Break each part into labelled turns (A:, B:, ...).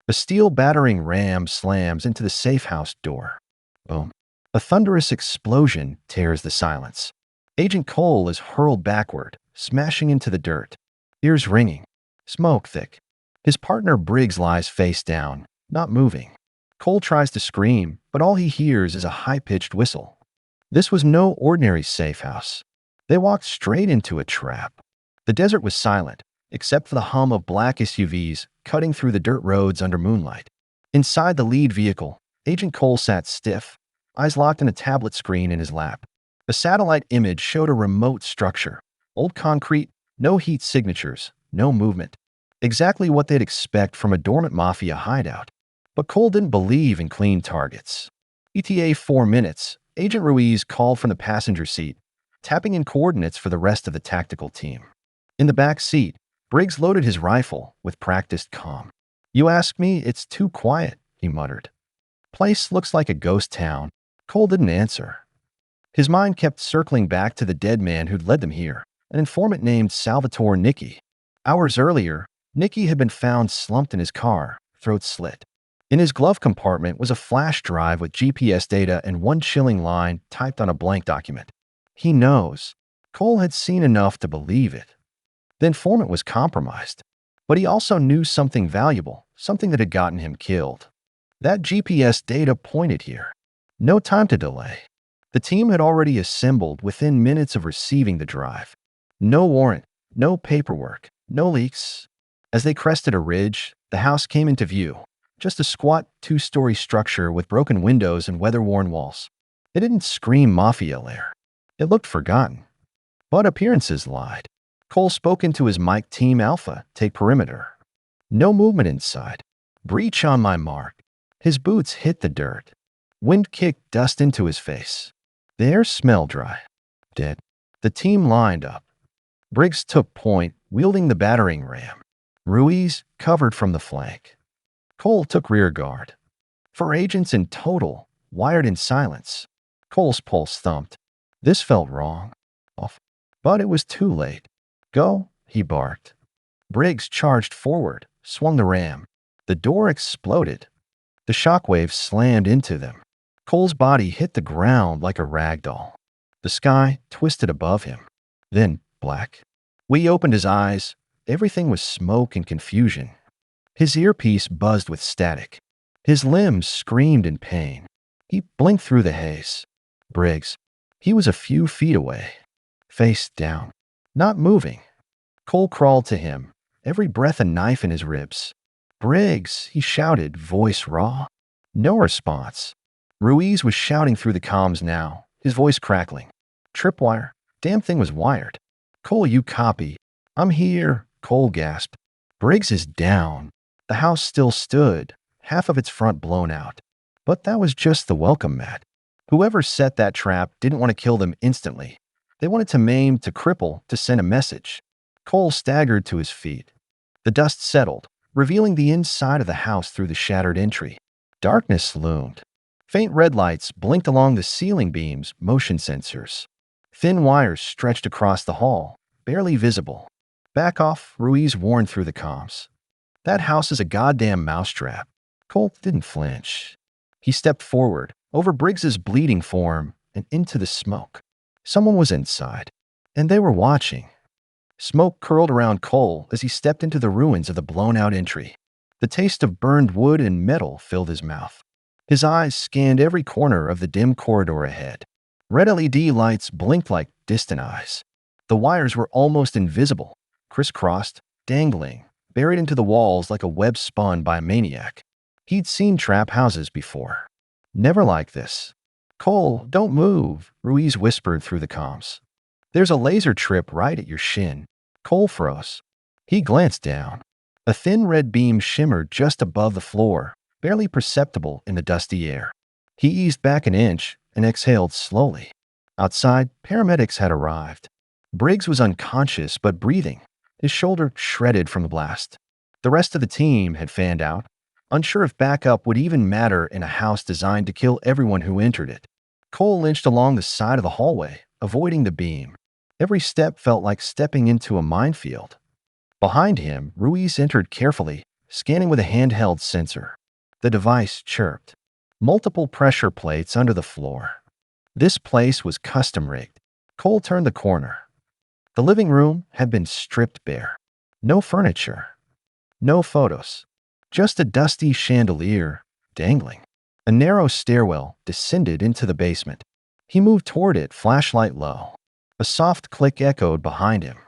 A: A steel battering ram slams into the safe house door. Boom. A thunderous explosion tears the silence. Agent Cole is hurled backward, smashing into the dirt. Ears ringing. Smoke thick. His partner Briggs lies face down, not moving. Cole tries to scream, but all he hears is a high-pitched whistle. This was no ordinary safe house. They walked straight into a trap. The desert was silent, except for the hum of black SUVs cutting through the dirt roads under moonlight. Inside the lead vehicle, Agent Cole sat stiff, eyes locked in a tablet screen in his lap. A satellite image showed a remote structure. Old concrete, no heat signatures, no movement. Exactly what they'd expect from a dormant Mafia hideout. But Cole didn't believe in clean targets. ETA 4 minutes, Agent Ruiz called from the passenger seat, tapping in coordinates for the rest of the tactical team. In the back seat, Briggs loaded his rifle with practiced calm. "You ask me, it's too quiet," he muttered. "Place looks like a ghost town." Cole didn't answer. His mind kept circling back to the dead man who'd led them here, an informant named Salvatore Nicky. Hours earlier, Nicky had been found slumped in his car, throat slit. In his glove compartment was a flash drive with GPS data and one chilling line typed on a blank document. He knows. Cole had seen enough to believe it. The informant was compromised, but he also knew something valuable, something that had gotten him killed. That GPS data pointed here. No time to delay. The team had already assembled within minutes of receiving the drive. No warrant, no paperwork, no leaks. As they crested a ridge, the house came into view. Just a squat, two-story structure with broken windows and weather-worn walls. It didn't scream Mafia lair. It looked forgotten. But appearances lied. Cole spoke into his mic. "Team Alpha, take perimeter." No movement inside. "Breach on my mark." His boots hit the dirt. Wind kicked dust into his face. The air smelled dry. Dead. The team lined up. Briggs took point, wielding the battering ram. Ruiz covered from the flank. Cole took rear guard. 4 agents in total, wired in silence. Cole's pulse thumped. This felt wrong. Off. But it was too late. "Go," he barked. Briggs charged forward, swung the ram. The door exploded. The shockwaves slammed into them. Cole's body hit the ground like a rag doll. The sky twisted above him. Then black. He opened his eyes. Everything was smoke and confusion. His earpiece buzzed with static. His limbs screamed in pain. He blinked through the haze. Briggs. He was a few feet away. Face down. Not moving. Cole crawled to him, every breath a knife in his ribs. "Briggs," he shouted, voice raw. No response. Ruiz was shouting through the comms now, his voice crackling. "Tripwire. Damn thing was wired." "Cole, you copy." "I'm here," Cole gasped. "Briggs is down." The house still stood, half of its front blown out. But that was just the welcome mat. Whoever set that trap didn't want to kill them instantly. They wanted to maim, to cripple, to send a message. Cole staggered to his feet. The dust settled, revealing the inside of the house through the shattered entry. Darkness loomed. Faint red lights blinked along the ceiling beams, motion sensors. Thin wires stretched across the hall, barely visible. "Back off," Ruiz warned through the comms. "That house is a goddamn mousetrap." Cole didn't flinch. He stepped forward, over Briggs's bleeding form, and into the smoke. Someone was inside, and they were watching. Smoke curled around Cole as he stepped into the ruins of the blown-out entry. The taste of burned wood and metal filled his mouth. His eyes scanned every corner of the dim corridor ahead. Red LED lights blinked like distant eyes. The wires were almost invisible, crisscrossed, dangling, buried into the walls like a web spun by a maniac. He'd seen trap houses before. Never like this. "Cole, don't move," Ruiz whispered through the comms. "There's a laser trip right at your shin." Cole froze. He glanced down. A thin red beam shimmered just above the floor, barely perceptible in the dusty air. He eased back an inch and exhaled slowly. Outside, paramedics had arrived. Briggs was unconscious but breathing, his shoulder shredded from the blast. The rest of the team had fanned out, unsure if backup would even matter in a house designed to kill everyone who entered it. Cole inched along the side of the hallway, avoiding the beam. Every step felt like stepping into a minefield. Behind him, Ruiz entered carefully, scanning with a handheld sensor. The device chirped. Multiple pressure plates under the floor. This place was custom-rigged. Cole turned the corner. The living room had been stripped bare. No furniture. No photos. Just a dusty chandelier dangling. A narrow stairwell descended into the basement. He moved toward it, flashlight low. A soft click echoed behind him.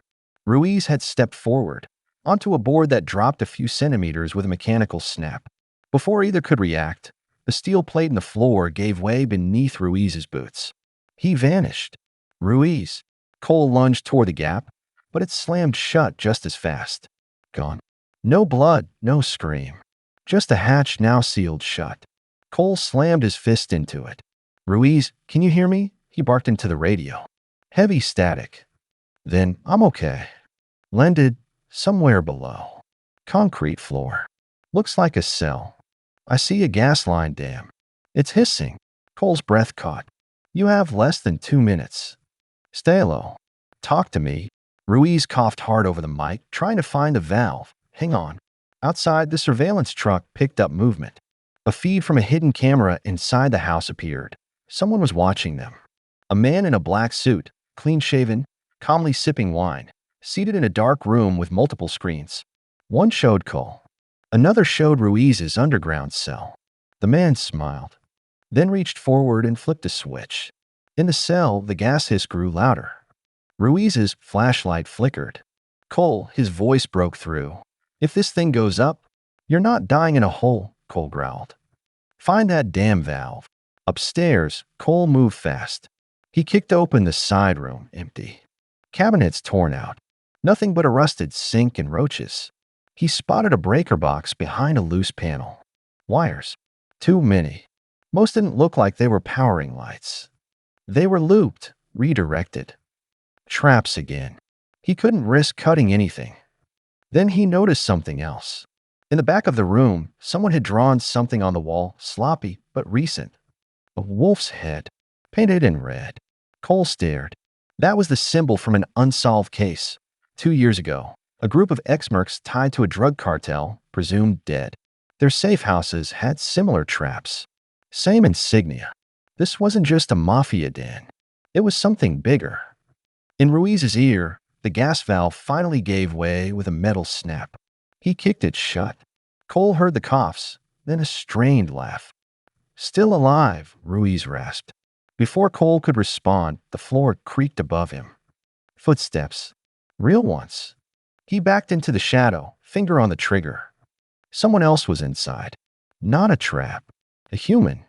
A: Ruiz had stepped forward, onto a board that dropped a few centimeters with a mechanical snap. Before either could react, the steel plate in the floor gave way beneath Ruiz's boots. He vanished. Ruiz. Cole lunged toward the gap, but it slammed shut just as fast. Gone. No blood, no scream. Just a hatch now sealed shut. Cole slammed his fist into it. Ruiz, can you hear me? He barked into the radio. Heavy static. Then, I'm okay. Landed somewhere below. Concrete floor. Looks like a cell. I see a gas line dam. It's hissing. Cole's breath caught. You have less than 2 minutes. Stay low. Talk to me. Ruiz coughed hard over the mic, trying to find the valve. Hang on. Outside, the surveillance truck picked up movement. A feed from a hidden camera inside the house appeared. Someone was watching them. A man in a black suit, clean-shaven, calmly sipping wine, seated in a dark room with multiple screens. One showed Cole. Another showed Ruiz's underground cell. The man smiled, then reached forward and flipped a switch. In the cell, the gas hiss grew louder. Ruiz's flashlight flickered. Cole, his voice broke through. If this thing goes up, you're not dying in a hole, Cole growled. Find that damn valve. Upstairs, Cole moved fast. He kicked open the side room, empty. Cabinets torn out. Nothing but a rusted sink and roaches. He spotted a breaker box behind a loose panel. Wires. Too many. Most didn't look like they were powering lights. They were looped, redirected. Traps again. He couldn't risk cutting anything. Then he noticed something else. In the back of the room, someone had drawn something on the wall, sloppy but recent. A wolf's head, painted in red. Cole stared. That was the symbol from an unsolved case. 2 years ago, a group of ex-mercs tied to a drug cartel, presumed dead. Their safe houses had similar traps. Same insignia. This wasn't just a mafia den. It was something bigger. In Ruiz's ear, the gas valve finally gave way with a metal snap. He kicked it shut. Cole heard the coughs, then a strained laugh. Still alive, Ruiz rasped. Before Cole could respond, the floor creaked above him. Footsteps. Real ones. He backed into the shadow, finger on the trigger. Someone else was inside. Not a trap. A human.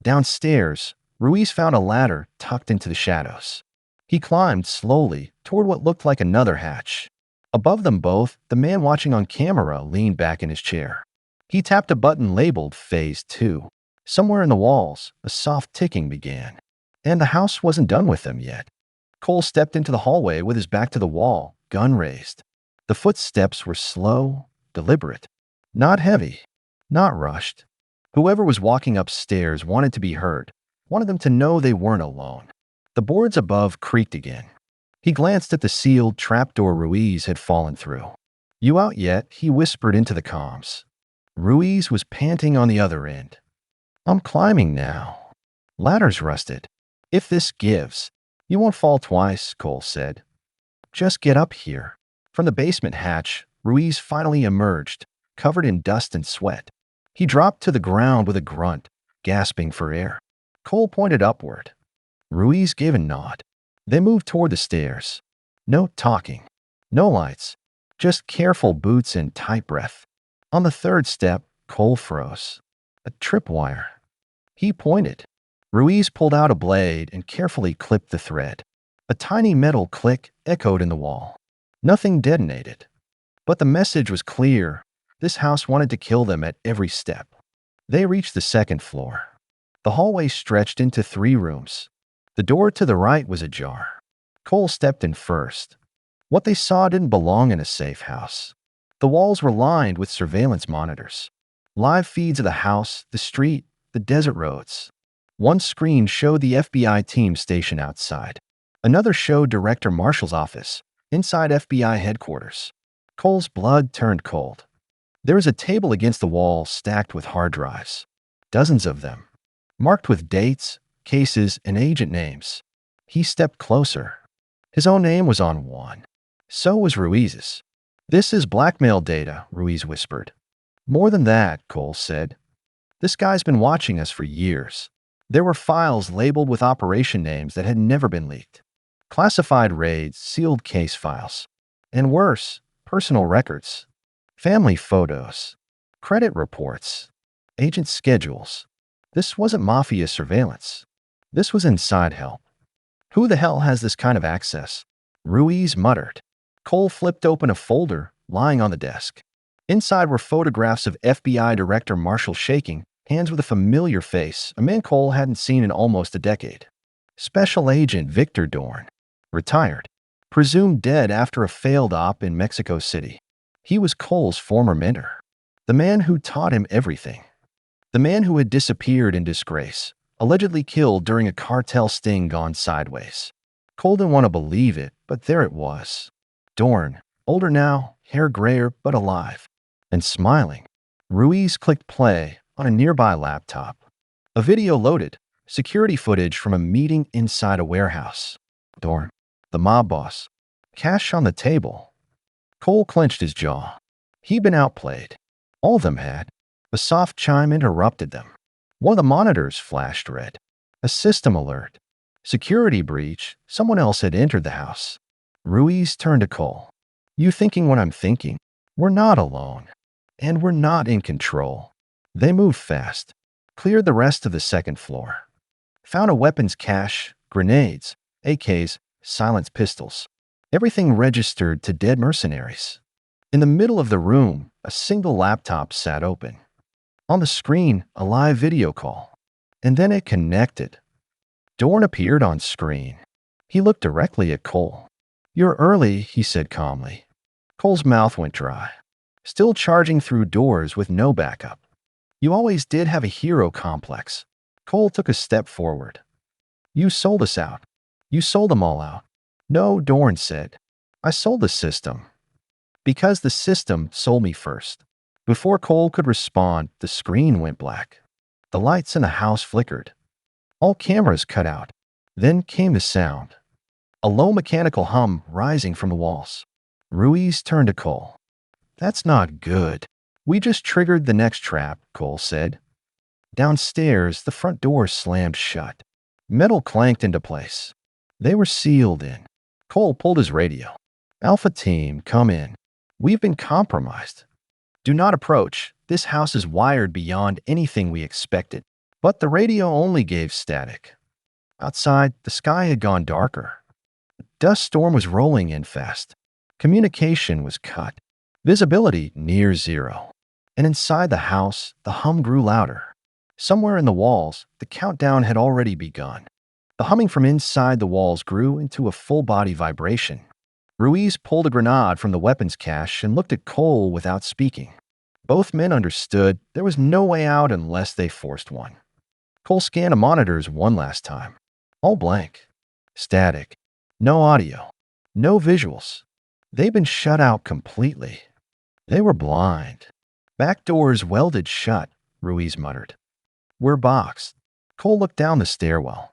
A: Downstairs, Ruiz found a ladder tucked into the shadows. He climbed slowly toward what looked like another hatch. Above them both, the man watching on camera leaned back in his chair. He tapped a button labeled Phase 2. Somewhere in the walls, a soft ticking began. And the house wasn't done with them yet. Cole stepped into the hallway with his back to the wall, gun raised. The footsteps were slow, deliberate. Not heavy, not rushed. Whoever was walking upstairs wanted to be heard, wanted them to know they weren't alone. The boards above creaked again. He glanced at the sealed trapdoor Ruiz had fallen through. You out yet? He whispered into the comms. Ruiz was panting on the other end. I'm climbing now. Ladder's rusted. If this gives, you won't fall twice, Cole said. Just get up here. From the basement hatch, Ruiz finally emerged, covered in dust and sweat. He dropped to the ground with a grunt, gasping for air. Cole pointed upward. Ruiz gave a nod. They moved toward the stairs. No talking. No lights. Just careful boots and tight breath. On the third step, Cole froze. A tripwire. He pointed. Ruiz pulled out a blade and carefully clipped the thread. A tiny metal click echoed in the wall. Nothing detonated. But the message was clear. This house wanted to kill them at every step. They reached the second floor. The hallway stretched into 3 rooms. The door to the right was ajar. Cole stepped in first. What they saw didn't belong in a safe house. The walls were lined with surveillance monitors. Live feeds of the house, the street, the desert roads. One screen showed the FBI team stationed outside. Another showed Director Marshall's office, inside FBI headquarters. Cole's blood turned cold. There was a table against the wall stacked with hard drives. Dozens of them, marked with dates, cases, and agent names. He stepped closer. His own name was on one. So was Ruiz's. "This is blackmail data," Ruiz whispered. "More than that," Cole said. "This guy's been watching us for years." There were files labeled with operation names that had never been leaked. Classified raids, sealed case files. And worse, personal records. Family photos. Credit reports. Agent schedules. This wasn't Mafia surveillance. This was inside help. "Who the hell has this kind of access?" Ruiz muttered. Cole flipped open a folder lying on the desk. Inside were photographs of FBI Director Marshall Shaking, hands with a familiar face, a man Cole hadn't seen in almost a decade. Special Agent Victor Dorn, retired, presumed dead after a failed op in Mexico City. He was Cole's former mentor, the man who taught him everything. The man who had disappeared in disgrace, allegedly killed during a cartel sting gone sideways. Cole didn't want to believe it, but there it was. Dorn, older now, hair grayer but alive, and smiling. Ruiz clicked play on a nearby laptop. A video loaded, security footage from a meeting inside a warehouse. Dorn, the mob boss. Cash on the table. Cole clenched his jaw. He'd been outplayed. All of them had. A soft chime interrupted them. One of the monitors flashed red. A system alert. Security breach. Someone else had entered the house. Ruiz turned to Cole. "You thinking what I'm thinking? We're not alone. And we're not in control." They moved fast. Cleared the rest of the second floor. Found a weapons cache, grenades, AKs, silenced pistols. Everything registered to dead mercenaries. In the middle of the room, a single laptop sat open. On the screen, a live video call. And then it connected. Dorn appeared on screen. He looked directly at Cole. "You're early," he said calmly. Cole's mouth went dry. "Still charging through doors with no backup. You always did have a hero complex." Cole took a step forward. "You sold us out. You sold them all out." "No," Dorn said. "I sold the system. Because the system sold me first." Before Cole could respond, the screen went black. The lights in the house flickered. All cameras cut out. Then came the sound. A low mechanical hum rising from the walls. Ruiz turned to Cole. "That's not good." "We just triggered the next trap," Cole said. Downstairs, the front door slammed shut. Metal clanked into place. They were sealed in. Cole pulled his radio. "Alpha Team, come in. We've been compromised. Do not approach. This house is wired beyond anything we expected." But the radio only gave static. Outside, the sky had gone darker. A dust storm was rolling in fast. Communication was cut. Visibility near zero. And inside the house, the hum grew louder. Somewhere in the walls, the countdown had already begun. The humming from inside the walls grew into a full-body vibration. Ruiz pulled a grenade from the weapons cache and looked at Cole without speaking. Both men understood there was no way out unless they forced one. Cole scanned the monitors one last time. All blank. Static. No audio. No visuals. They'd been shut out completely. They were blind. "Back doors welded shut," Ruiz muttered. "We're boxed." Cole looked down the stairwell.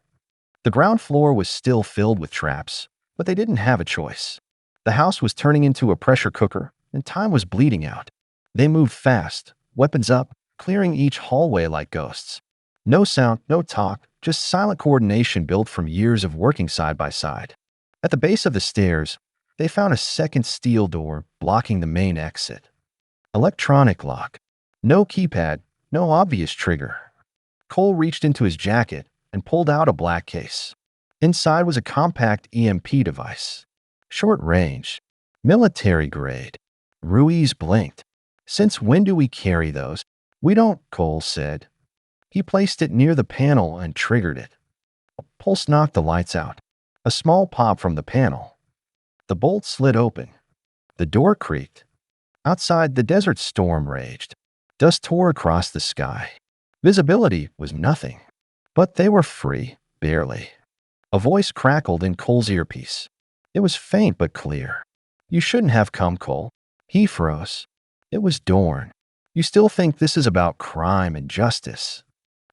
A: The ground floor was still filled with traps, but they didn't have a choice. The house was turning into a pressure cooker, and time was bleeding out. They moved fast, weapons up, clearing each hallway like ghosts. No sound, no talk, just silent coordination built from years of working side by side. At the base of the stairs, they found a second steel door blocking the main exit. Electronic lock. No keypad, no obvious trigger. Cole reached into his jacket and pulled out a black case. Inside was a compact EMP device. Short range. Military grade. Ruiz blinked. "Since when do we carry those?" "We don't," Cole said. He placed it near the panel and triggered it. A pulse knocked the lights out. A small pop from the panel. The bolt slid open. The door creaked. Outside, the desert storm raged. Dust tore across the sky. Visibility was nothing. But they were free, barely. A voice crackled in Cole's earpiece. It was faint but clear. "You shouldn't have come, Cole." He froze. It was Dorn. You still think this is about crime and justice,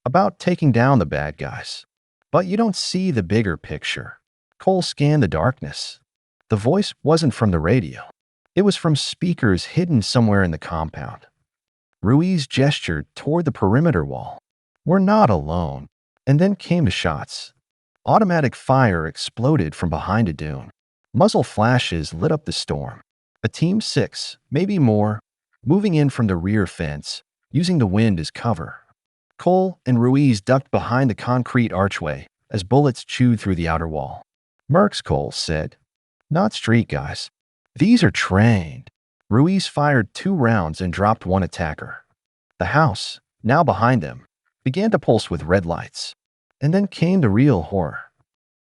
A: about taking down the bad guys. But you don't see the bigger picture. Cole scanned the darkness. The voice wasn't from the radio. It was from speakers hidden somewhere in the compound. Ruiz gestured toward the perimeter wall. We're not alone. And then came the shots. Automatic fire exploded from behind a dune. Muzzle flashes lit up the storm. A team 6, maybe more, moving in from the rear fence, using the wind as cover. Cole and Ruiz ducked behind the concrete archway as bullets chewed through the outer wall. Mercs, Cole said. Not street guys. These are trained. Ruiz fired 2 rounds and dropped one attacker. The house, now behind them, began to pulse with red lights. And then came the real horror.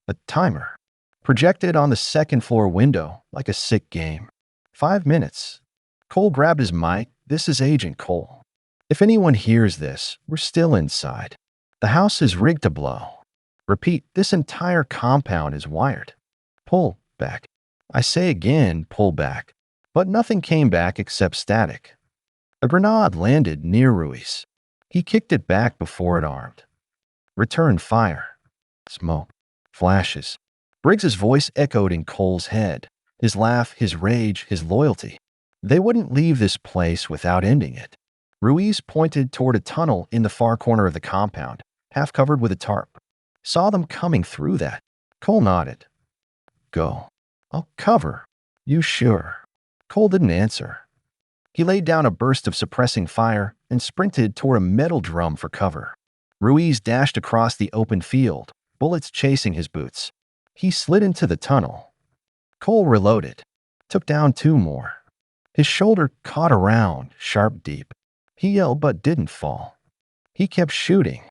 A: A timer, projected on the second-floor window like a sick game. 5 minutes. Cole grabbed his mic. This is Agent Cole. If anyone hears this, we're still inside. The house is rigged to blow. Repeat, this entire compound is wired. Pull back. I say again, pull back. But nothing came back except static. A grenade landed near Ruiz. He kicked it back before it armed. Return fire. Smoke. Flashes. Briggs's voice echoed in Cole's head. His laugh, his rage, his loyalty. They wouldn't leave this place without ending it. Ruiz pointed toward a tunnel in the far corner of the compound, half covered with a tarp. Saw them coming through that. Cole nodded. Go. I'll cover. You sure? Cole didn't answer. He laid down a burst of suppressing fire and sprinted toward a metal drum for cover. Ruiz dashed across the open field, bullets chasing his boots. He slid into the tunnel. Cole reloaded, took down 2 more. His shoulder caught a round, sharp deep. He yelled but didn't fall. He kept shooting.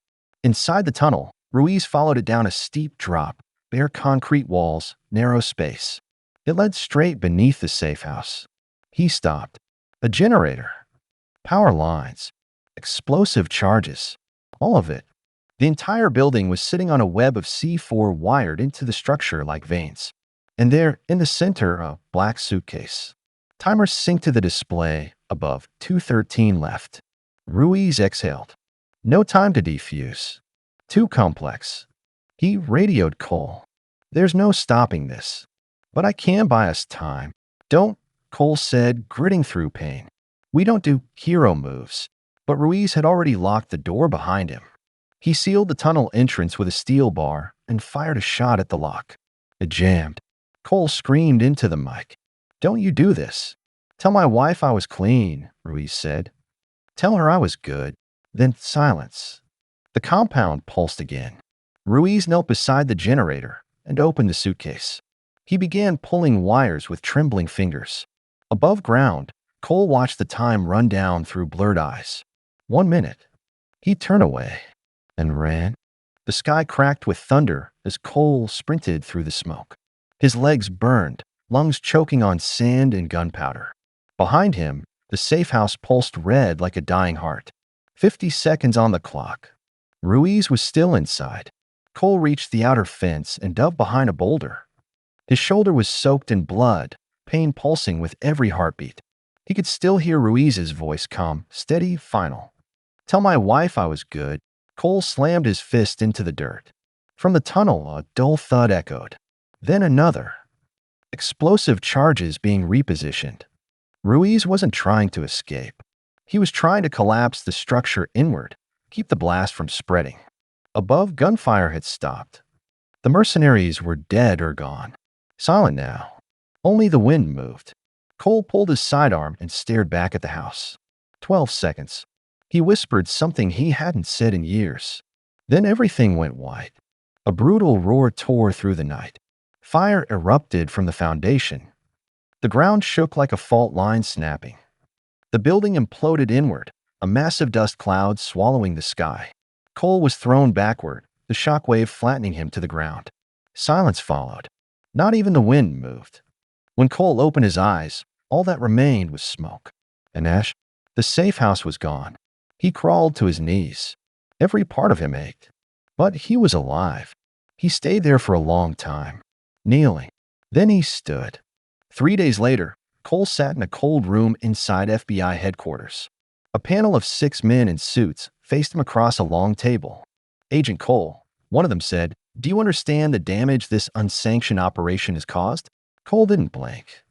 A: Inside the tunnel, Ruiz followed it down a steep drop, bare concrete walls, narrow space. It led straight beneath the safe house. He stopped. A generator. Power lines. Explosive charges. All of it. The entire building was sitting on a web of C4 wired into the structure like veins. And there, in the center, a black suitcase. Timer synced to the display above. 2:13 left. Ruiz exhaled. No time to defuse. Too complex. He radioed Cole. There's no stopping this. But I can buy us time. Don't, Cole said, gritting through pain. We don't do hero moves. But Ruiz had already locked the door behind him. He sealed the tunnel entrance with a steel bar and fired a shot at the lock. It jammed. Cole screamed into the mic. Don't you do this. Tell my wife I was clean, Ruiz said. Tell her I was good. Then silence. The compound pulsed again. Ruiz knelt beside the generator and opened the suitcase. He began pulling wires with trembling fingers. Above ground, Cole watched the time run down through blurred eyes. 1 minute. He turned away and ran. The sky cracked with thunder as Cole sprinted through the smoke. His legs burned, lungs choking on sand and gunpowder. Behind him, the safe house pulsed red like a dying heart. 50 seconds on the clock. Ruiz was still inside. Cole reached the outer fence and dove behind a boulder. His shoulder was soaked in blood, pain pulsing with every heartbeat. He could still hear Ruiz's voice calm, steady, final. Tell my wife I was good. Cole slammed his fist into the dirt. From the tunnel, a dull thud echoed. Then another. Explosive charges being repositioned. Ruiz wasn't trying to escape. He was trying to collapse the structure inward, keep the blast from spreading. Above, gunfire had stopped. The mercenaries were dead or gone. Silent now. Only the wind moved. Cole pulled his sidearm and stared back at the house. 12 seconds. He whispered something he hadn't said in years. Then everything went white. A brutal roar tore through the night. Fire erupted from the foundation. The ground shook like a fault line snapping. The building imploded inward, a massive dust cloud swallowing the sky. Cole was thrown backward, the shockwave flattening him to the ground. Silence followed. Not even the wind moved. When Cole opened his eyes, all that remained was smoke and ash. The safe house was gone. He crawled to his knees. Every part of him ached. But he was alive. He stayed there for a long time, kneeling. Then he stood. 3 days later, Cole sat in a cold room inside FBI headquarters. A panel of 6 men in suits faced him across a long table. Agent Cole, one of them said, "Do you understand the damage this unsanctioned operation has caused?" Cole didn't blink.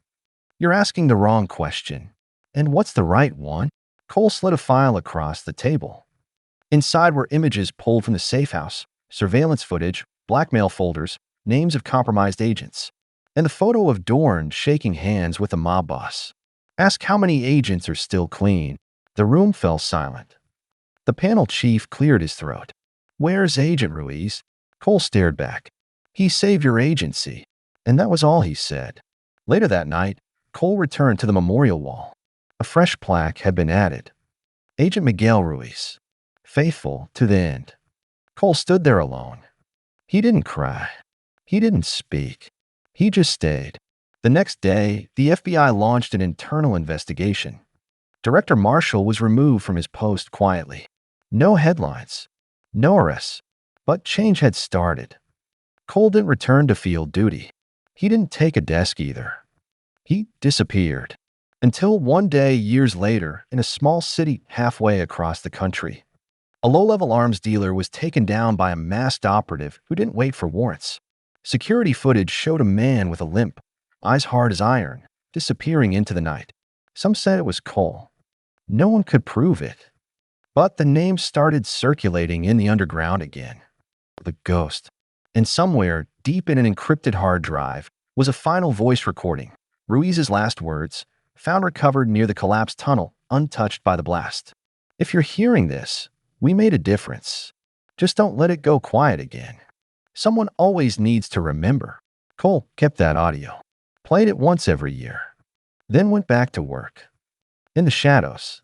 A: "You're asking the wrong question. And what's the right one?" Cole slid a file across the table. Inside were images pulled from the safe house, surveillance footage, blackmail folders, names of compromised agents, and the photo of Dorn shaking hands with a mob boss. "Ask how many agents are still clean." The room fell silent. The panel chief cleared his throat. "Where's Agent Ruiz?" Cole stared back. "He saved your agency." And that was all he said. Later that night, Cole returned to the memorial wall. A fresh plaque had been added. Agent Miguel Ruiz, faithful to the end. Cole stood there alone. He didn't cry. He didn't speak. He just stayed. The next day, the FBI launched an internal investigation. Director Marshall was removed from his post quietly. No headlines. No arrests. But change had started. Cole didn't return to field duty. He didn't take a desk either. He disappeared. Until one day, years later, in a small city halfway across the country, a low-level arms dealer was taken down by a masked operative who didn't wait for warrants. Security footage showed a man with a limp, eyes hard as iron, disappearing into the night. Some said it was Cole. No one could prove it. But the name started circulating in the underground again. The ghost. And somewhere, deep in an encrypted hard drive, was a final voice recording. Ruiz's last words, found recovered near the collapsed tunnel, untouched by the blast. "If you're hearing this, we made a difference. Just don't let it go quiet again. Someone always needs to remember." Cole kept that audio, played it once every year, then went back to work. In the shadows,